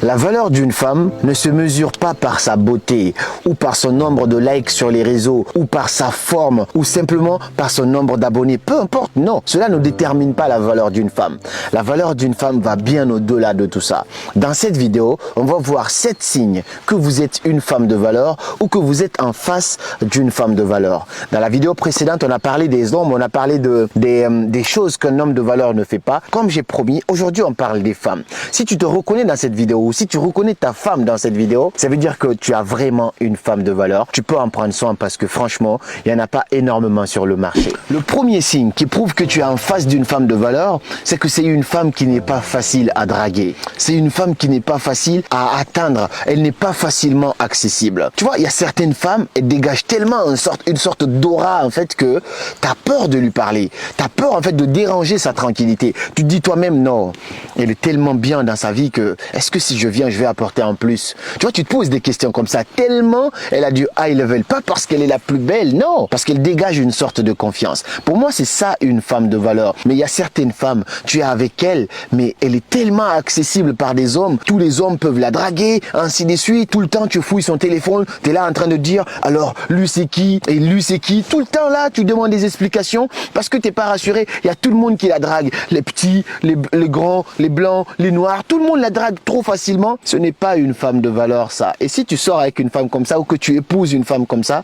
La valeur d'une femme ne se mesure pas par sa beauté ou par son nombre de likes sur les réseaux ou par sa forme ou simplement par son nombre d'abonnés. Peu importe, non. Cela ne détermine pas la valeur d'une femme. La valeur d'une femme va bien au-delà de tout ça. Dans cette vidéo, on va voir 7 signes que vous êtes une femme de valeur ou que vous êtes en face d'une femme de valeur. Dans la vidéo précédente, on a parlé des hommes, on a parlé des choses qu'un homme de valeur ne fait pas. Comme j'ai promis, aujourd'hui on parle des femmes. Si tu te reconnais dans cette vidéo ou si tu reconnais ta femme dans cette vidéo, ça veut dire que tu as vraiment une femme de valeur. Tu peux en prendre soin parce que franchement, il n'y en a pas énormément sur le marché. Le premier signe qui prouve que tu es en face d'une femme de valeur, c'est que c'est une femme qui n'est pas facile à draguer. C'est une femme qui n'est pas facile à atteindre. Elle n'est pas facilement accessible. Tu vois, il y a certaines femmes, elles dégagent tellement une sorte d'aura en fait que tu as peur de lui parler. Tu as peur en fait de déranger sa tranquillité. Tu te dis toi-même, non, elle est tellement bien dans sa vie que est-ce que si je viens, je vais apporter en plus? Tu vois, tu te poses des questions comme ça. Tellement elle a du high level. Pas parce qu'elle est la plus belle, non. Parce qu'elle dégage une sorte de confiance. Pour moi, c'est ça une femme de valeur. Mais il y a certaines femmes, tu es avec elle, mais elle est tellement accessible par des hommes. Tous les hommes peuvent la draguer, ainsi de suite. Tout le temps, tu fouilles son téléphone. Tu es là en train de dire, alors, lui c'est qui? Et lui c'est qui? Tout le temps là, tu demandes des explications parce que tu n'es pas rassuré. Il y a tout le monde qui la drague. Les petits, les grands, les blancs, les noirs. Tout le monde la drague trop facilement. Ce n'est pas une femme de valeur, ça. Et si tu sors avec une femme comme ça ou que tu épouses une femme comme ça,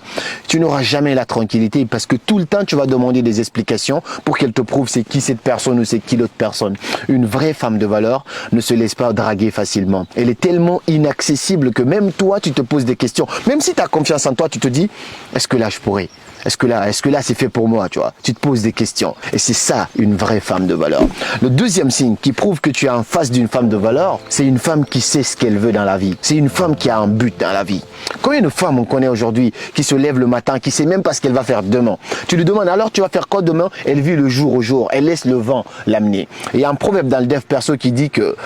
tu n'auras jamais la tranquillité parce que tout le temps, tu vas demander des explications pour qu'elle te prouve c'est qui cette personne ou c'est qui l'autre personne. Une vraie femme de valeur ne se laisse pas draguer facilement. Elle est tellement inaccessible que même toi, tu te poses des questions. Même si tu as confiance en toi, tu te dis, est-ce que là, je pourrais? Est-ce que là, c'est fait pour moi, tu vois? Tu te poses des questions. Et c'est ça, une vraie femme de valeur. Le deuxième signe qui prouve que tu es en face d'une femme de valeur, c'est une femme qui sait ce qu'elle veut dans la vie. C'est une femme qui a un but dans la vie. Combien de femmes on connaît aujourd'hui qui se lèvent le matin, qui sait même pas ce qu'elle va faire demain? Tu lui demandes, alors tu vas faire quoi demain? Elle vit le jour au jour. Elle laisse le vent l'amener. Et il y a un proverbe dans le dev perso qui dit que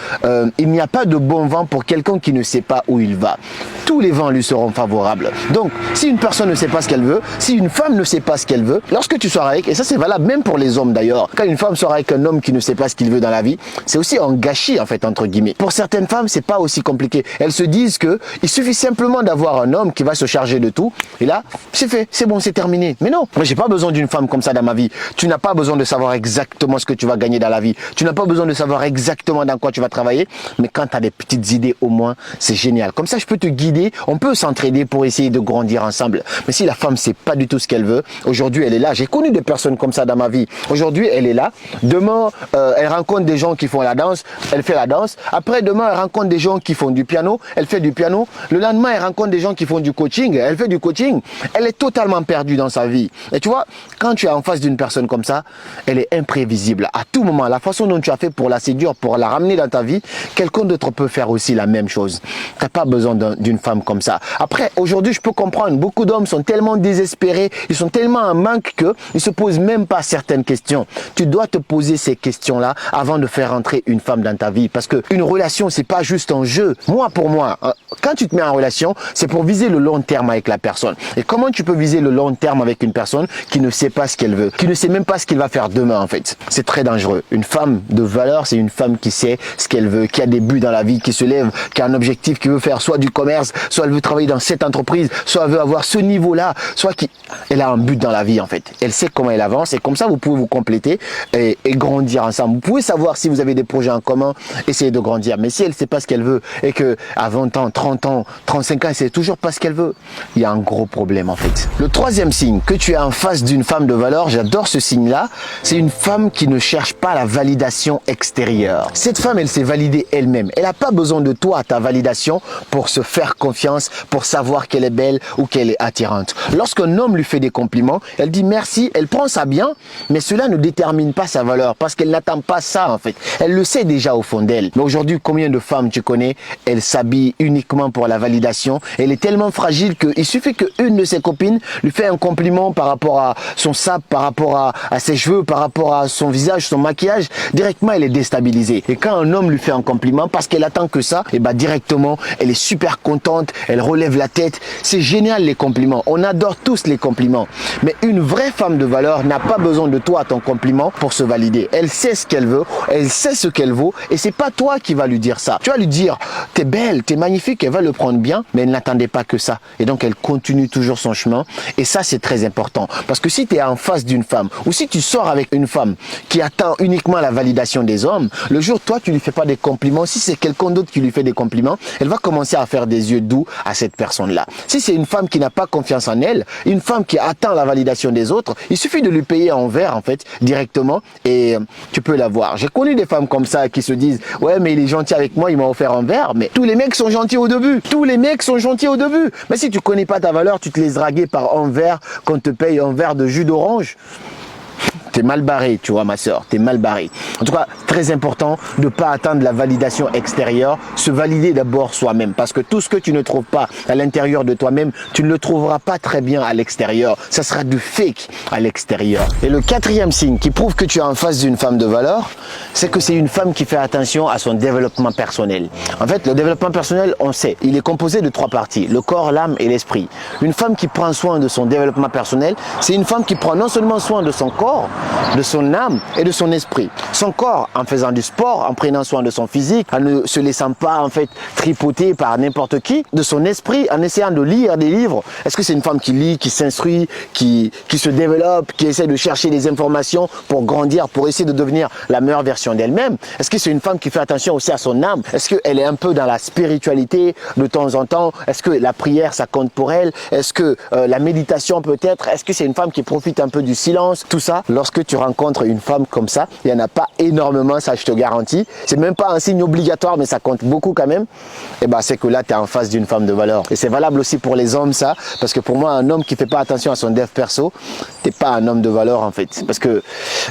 il n'y a pas de bon vent pour quelqu'un qui ne sait pas où il va. Tous les vents lui seront favorables. Donc, si une personne ne sait pas ce qu'elle veut, si une femme ne sait pas ce qu'elle veut, lorsque tu sors avec, et ça c'est valable même pour les hommes d'ailleurs, quand une femme sort avec un homme qui ne sait pas ce qu'il veut dans la vie, c'est aussi un gâchis en fait entre guillemets. Pour certaines femmes, c'est pas aussi compliqué. Elles se disent que il suffit simplement d'avoir un homme qui va se charger de tout, et là, c'est fait, c'est bon, c'est terminé. Mais non, moi j'ai pas besoin d'une femme comme ça dans ma vie. Tu n'as pas besoin de savoir exactement ce que tu vas gagner dans la vie. Tu n'as pas besoin de savoir exactement dans quoi tu vas travailler, mais quand tu as des petites idées au moins, c'est génial. Comme ça, je peux te guider, on peut s'entraider pour essayer de grandir ensemble. Mais si la femme sait pas du tout ce qu'elle veut, aujourd'hui elle est là. J'ai connu des personnes comme ça dans ma vie. Aujourd'hui elle est là. Demain elle rencontre des gens qui font la danse, elle fait la danse. Après demain elle rencontre des gens qui font du piano, elle fait du piano. Le lendemain elle rencontre des gens qui font du coaching, elle fait du coaching. Elle est totalement perdue dans sa vie. Et tu vois, quand tu es en face d'une personne comme ça, elle est imprévisible. À tout moment, la façon dont tu as fait pour la séduire, pour la ramener dans ta vie, quelqu'un d'autre peut faire aussi la même chose. Tu n'as pas besoin d'une femme comme ça. Après, aujourd'hui, je peux comprendre, beaucoup d'hommes sont tellement désespérés, ils sont tellement en manque qu'ils ne se posent même pas certaines questions. Tu dois te poser ces questions-là avant de faire entrer une femme dans ta vie. Parce qu'une relation, c'est pas juste un jeu. Moi, pour moi, quand tu te mets en relation, c'est pour viser le long terme avec la personne. Et comment tu peux viser le long terme avec une personne qui ne sait pas ce qu'elle veut, qui ne sait même pas ce qu'elle va faire demain en fait? C'est très dangereux. Une femme de valeur, c'est une femme qui sait ce qu'elle veut, qui a des buts dans la vie, qui se lève, qui a un objectif, qui veut faire soit du commerce, soit elle veut travailler dans cette entreprise, soit elle veut avoir ce niveau-là, soit elle a un but dans la vie en fait. Elle sait comment elle avance et comme ça vous pouvez vous compléter et grandir ensemble. Vous pouvez savoir si vous avez des projets en commun, essayer de grandir. Mais si elle ne sait pas ce qu'elle veut et que à 20 ans, 30 ans, 35 ans, elle ne sait toujours pas ce qu'elle veut, il y a un gros problème en fait. Le troisième signe que tu es en face d'une femme de valeur, j'adore ce signe-là, c'est une femme qui ne cherche pas la validation extérieure. Cette femme, elle s'est validée elle-même. Elle n'a pas besoin de toi, ta validation, pour se faire confiance, pour savoir qu'elle est belle ou qu'elle est attirante. Lorsqu'un homme lui fait des compliments, elle dit merci, elle prend ça bien, mais cela ne détermine pas sa valeur parce qu'elle n'attend pas ça en fait. Elle le sait déjà au fond d'elle. Mais aujourd'hui, combien de femmes tu connais, elles s'habillent uniquement uniquement pour la validation. Elle est tellement fragile qu'il suffit qu'une de ses copines lui fait un compliment par rapport à son sap, par rapport à ses cheveux, par rapport à son visage, son maquillage, directement elle est déstabilisée. Et quand un homme lui fait un compliment, parce qu'elle attend que ça, et bah directement elle est super contente, elle relève la tête. C'est génial les compliments, on adore tous les compliments. Mais une vraie femme de valeur n'a pas besoin de toi, ton compliment, pour se valider. Elle sait ce qu'elle veut, elle sait ce qu'elle vaut, et c'est pas toi qui vas lui dire ça. Tu vas lui dire, t'es belle, t'es magnifique, elle va le prendre bien, mais elle n'attendait pas que ça. Et donc elle continue toujours son chemin. Et ça, c'est très important. Parce que si tu es en face d'une femme, ou si tu sors avec une femme qui attend uniquement la validation des hommes, le jour, toi, tu lui fais pas des compliments. Si c'est quelqu'un d'autre qui lui fait des compliments, elle va commencer à faire des yeux doux à cette personne-là. Si c'est une femme qui n'a pas confiance en elle, une femme qui attend la validation des autres, il suffit de lui payer en verre, en fait, directement, et tu peux la voir. J'ai connu des femmes comme ça qui se disent, ouais, mais il est gentil avec moi, il m'a offert un verre. Mais tous les mecs sont gentils au début. Tous les mecs sont gentils au début. Mais si tu connais pas ta valeur, tu te laisses draguer par un verre, qu'on te paye un verre de jus d'orange. T'es mal barré, tu vois, ma soeur, t'es mal barré. En tout cas, très important de ne pas attendre la validation extérieure, se valider d'abord soi-même. Parce que tout ce que tu ne trouves pas à l'intérieur de toi-même, tu ne le trouveras pas très bien à l'extérieur. Ça sera du fake à l'extérieur. Et le quatrième signe qui prouve que tu es en face d'une femme de valeur, c'est que c'est une femme qui fait attention à son développement personnel. En fait, le développement personnel, on sait, il est composé de 3 parties, le corps, l'âme et l'esprit. Une femme qui prend soin de son développement personnel, c'est une femme qui prend non seulement soin de son corps, de son âme et de son esprit. Son corps en faisant du sport, en prenant soin de son physique, en ne se laissant pas en fait tripoter par n'importe qui, de son esprit, en essayant de lire des livres. Est-ce que c'est une femme qui lit, qui s'instruit, qui se développe, qui essaie de chercher des informations pour grandir, pour essayer de devenir la meilleure version d'elle-même? Est-ce que c'est une femme qui fait attention aussi à son âme? Est-ce qu'elle est un peu dans la spiritualité de temps en temps? Est-ce que la prière, ça compte pour elle? Est-ce que la méditation peut-être? Est-ce que c'est une femme qui profite un peu du silence? Tout ça, lorsque tu rencontres une femme comme ça, il n'y en a pas énormément, ça je te garantis. C'est même pas un signe obligatoire, mais ça compte beaucoup quand même. Et ben c'est que là, tu es en face d'une femme de valeur. Et c'est valable aussi pour les hommes, ça, parce que pour moi, un homme qui fait pas attention à son dev perso, t'es pas un homme de valeur en fait. Parce que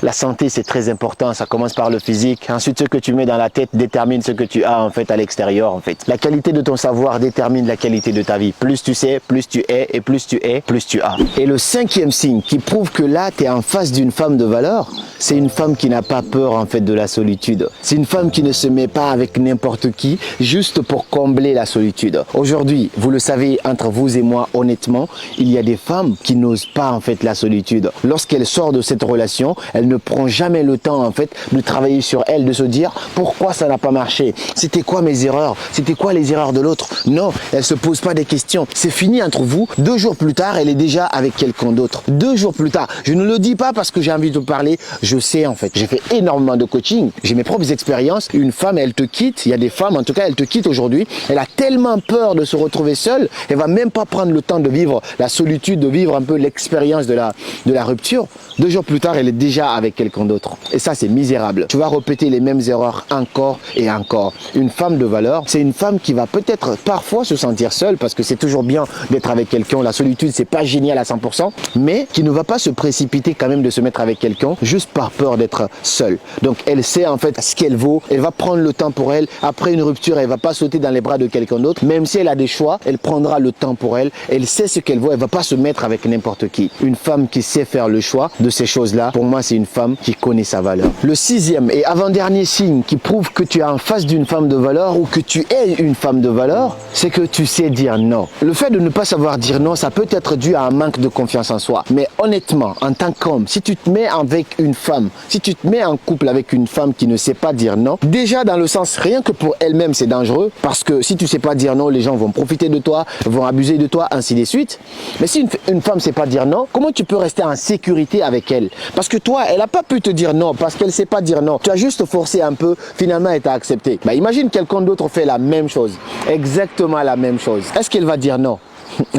la santé, c'est très important. Ça commence par le physique. Ensuite, ce que tu mets dans la tête détermine ce que tu as en fait à l'extérieur en fait. La qualité de ton savoir détermine la qualité de ta vie. Plus tu sais, plus tu es, et plus tu es, plus tu as. Et le 5e signe qui prouve que là, tu es en face d'une femme de valeur, c'est une femme qui n'a pas peur en fait de la solitude. C'est une femme qui ne se met pas avec n'importe qui juste pour combler la solitude. Aujourd'hui, vous le savez, entre vous et moi, honnêtement, il y a des femmes qui n'osent pas en fait la solitude. Lorsqu'elle sort de cette relation, elle ne prend jamais le temps en fait de travailler sur elle, de se dire pourquoi ça n'a pas marché, c'était quoi mes erreurs, c'était quoi les erreurs de l'autre. Non, elle se pose pas des questions. C'est fini entre vous. 2 jours plus tard, elle est déjà avec quelqu'un d'autre. 2 jours plus tard. Je ne le dis pas parce que j'ai envie de parler. Je sais en fait. J'ai fait énormément de coaching. J'ai mes propres expériences. Une femme, elle te quitte. Il y a des femmes, en tout cas, elle te quitte aujourd'hui. Elle a tellement peur de se retrouver seule. Elle va même pas prendre le temps de vivre la solitude, de vivre un peu l'expérience de la rupture. 2 jours plus tard, elle est déjà avec quelqu'un d'autre. Et ça, c'est misérable. Tu vas répéter les mêmes erreurs encore et encore. Une femme de valeur, c'est une femme qui va peut-être parfois se sentir seule parce que c'est toujours bien d'être avec quelqu'un. La solitude, c'est pas génial à 100%, mais qui ne va pas se précipiter quand même de se mettre avec quelqu'un juste par peur d'être seule. Donc, elle sait en fait ce qu'elle vaut. Elle va prendre le temps pour elle. Après une rupture, elle va pas sauter dans les bras de quelqu'un d'autre. Même si elle a des choix, elle prendra le temps pour elle. Elle sait ce qu'elle vaut. Elle va pas se mettre avec n'importe qui. Une femme qui sait faire le choix de ces choses-là, pour moi, c'est une femme qui connaît sa valeur. Le 6e et avant-dernier signe qui prouve que tu es en face d'une femme de valeur ou que tu es une femme de valeur, c'est que tu sais dire non. Le fait de ne pas savoir dire non, ça peut être dû à un manque de confiance en soi. Mais honnêtement, en tant qu'homme, si tu te mets avec une femme, si tu te mets en couple avec une femme qui ne sait pas dire non, déjà dans le sens, rien que pour elle-même, c'est dangereux parce que si tu sais pas dire non, les gens vont profiter de toi, vont abuser de toi, ainsi de suite. Mais si une femme sait pas dire non, comment tu peux rester en sécurité avec elle? Parce que toi, elle n'a pas pu te dire non parce qu'elle sait pas dire non. Tu as juste forcé un peu, finalement, elle t'a accepté. Bah, imagine quelqu'un d'autre fait la même chose, exactement la même chose. Est-ce qu'elle va dire non?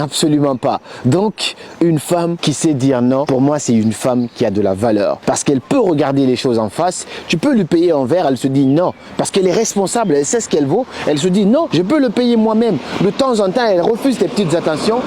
Absolument pas. Donc, une femme qui sait dire non, pour moi, c'est une femme qui a de la valeur. Parce qu'elle peut regarder les choses en face. Tu peux lui payer un verre, elle se dit non. Parce qu'elle est responsable, elle sait ce qu'elle vaut. Elle se dit non, je peux le payer moi-même. De temps en temps, elle refuse tes petites attentions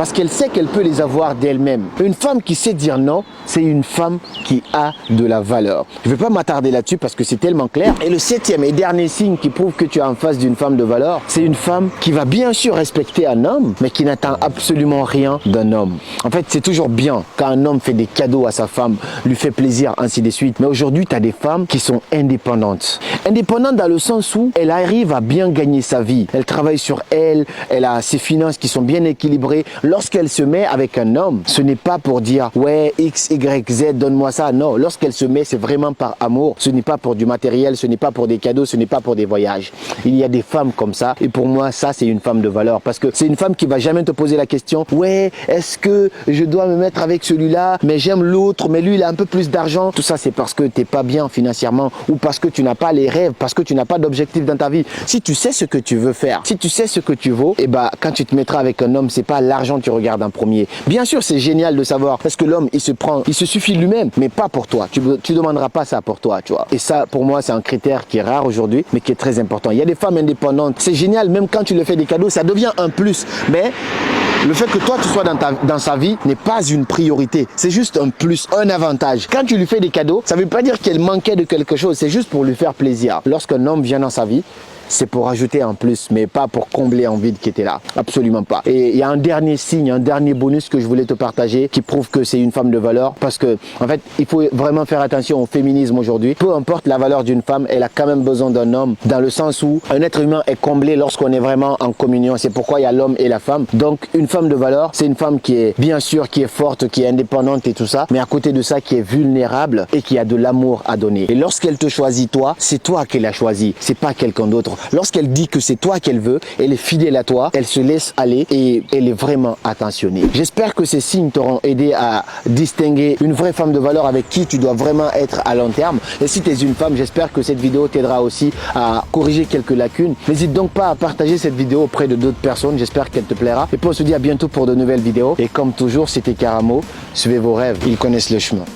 parce qu'elle sait qu'elle peut les avoir d'elle-même. Une femme qui sait dire non, c'est une femme qui a de la valeur. Je ne vais pas m'attarder là-dessus parce que c'est tellement clair. Et le 7e et dernier signe qui prouve que tu es en face d'une femme de valeur, c'est une femme qui va bien sûr respecter un homme, mais qui n'attend absolument rien d'un homme. En fait, c'est toujours bien quand un homme fait des cadeaux à sa femme, lui fait plaisir, ainsi de suite. Mais aujourd'hui, tu as des femmes qui sont indépendantes. Indépendantes dans le sens où elle arrive à bien gagner sa vie. Elle travaille sur elle, elle a ses finances qui sont bien équilibrées. Lorsqu'elle se met avec un homme, ce n'est pas pour dire « ouais, X, Y, Z, donne-moi ça ». Non, lorsqu'elle se met, c'est vraiment par amour. Ce n'est pas pour du matériel, ce n'est pas pour des cadeaux, ce n'est pas pour des voyages. Il y a des femmes comme ça et pour moi, ça, c'est une femme de valeur parce que c'est une femme qui va jamais te poser la question « ouais, est-ce que je dois me mettre avec celui-là, mais j'aime l'autre, mais lui, il a un peu plus d'argent ». Tout ça, c'est parce que tu n'es pas bien financièrement ou parce que tu n'as pas les rêves, parce que tu n'as pas d'objectif dans ta vie. Si tu sais ce que tu veux faire, si tu sais ce que tu vaux, et bah, quand tu te mettras avec un homme, c'est pas l'argent que tu regardes en premier. Bien sûr, c'est génial de savoir parce que l'homme, il se suffit lui-même, mais pas pour toi. Tu demanderas pas ça pour toi, tu vois. Et ça, pour moi, c'est un critère qui est rare aujourd'hui, mais qui est très important. Il y a des femmes indépendantes. C'est génial, même quand tu leur fais des cadeaux, ça devient un plus. Mais le fait que toi, tu sois dans sa vie n'est pas une priorité. C'est juste un plus, un avantage. Quand tu lui fais des cadeaux, ça ne veut pas dire qu'elle manquait de quelque chose. C'est juste pour lui faire plaisir. Lorsqu'un homme vient dans sa vie, c'est pour ajouter un plus, mais pas pour combler un vide qui était là. Absolument pas. Et il y a un dernier signe, un dernier bonus que je voulais te partager qui prouve que c'est une femme de valeur parce que, en fait, il faut vraiment faire attention au féminisme aujourd'hui. Peu importe la valeur d'une femme, elle a quand même besoin d'un homme dans le sens où un être humain est comblé lorsqu'on est vraiment en communion. C'est pourquoi il y a l'homme et la femme. Donc, une femme de valeur, c'est une femme qui est, bien sûr, qui est forte, qui est indépendante et tout ça, mais à côté de ça, qui est vulnérable et qui a de l'amour à donner. Et lorsqu'elle te choisit toi, c'est toi qu'elle a choisi, c'est pas quelqu'un d'autre. Lorsqu'elle dit que c'est toi qu'elle veut, elle est fidèle à toi, elle se laisse aller et elle est vraiment attentionnée. J'espère que ces signes t'auront aidé à distinguer une vraie femme de valeur avec qui tu dois vraiment être à long terme. Et si tu es une femme, j'espère que cette vidéo t'aidera aussi à corriger quelques lacunes. N'hésite donc pas à partager cette vidéo auprès de d'autres personnes, j'espère qu'elle te plaira. Et puis on se dit à bientôt pour de nouvelles vidéos. Et comme toujours, c'était Karamo, suivez vos rêves, ils connaissent le chemin.